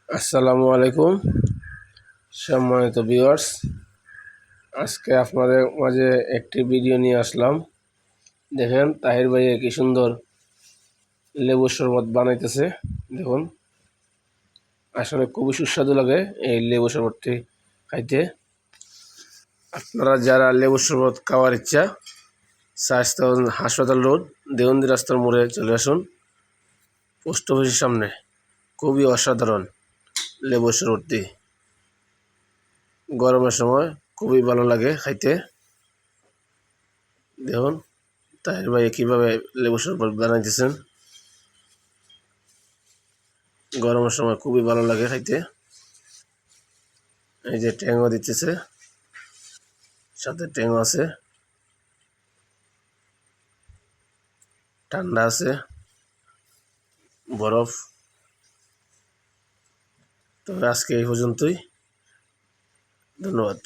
আসসালামু আলাইকুম সম্মানিত ভিউয়ার্স। আজকে আপনাদের মাঝে একটি ভিডিও নিয়ে আসলাম। দেখেন তাহির ভাই কি সুন্দর লেবুর শরবত বানাইতেছে। দেখুন, আসলে খুবই সুস্বাদু লাগে এই লেবু শরবতটি খাইতে। আপনারা যারা লেবুর শরবত খাওয়ার ইচ্ছা, স্বাস্থ্য হাসপাতাল রোড দেওবন্দি রাস্তার মোড়ে চলে আসুন, পোস্ট অফিসের সামনে। খুবই অসাধারণ লেবুর শরবতটি, গরমের সময় খুবই ভালো লাগে খাইতে। দেখুন তাহির ভাই কীভাবে লেবু শরবত বানাইতেছেন, গরমের সময় খুবই ভালো লাগে খাইতে। এই যে ট্যাংও দিতেছে, সাথে ট্যাংও আছে, ঠান্ডা আছে, বরফ। তবে আজকে এই পর্যন্তই, ধন্যবাদ।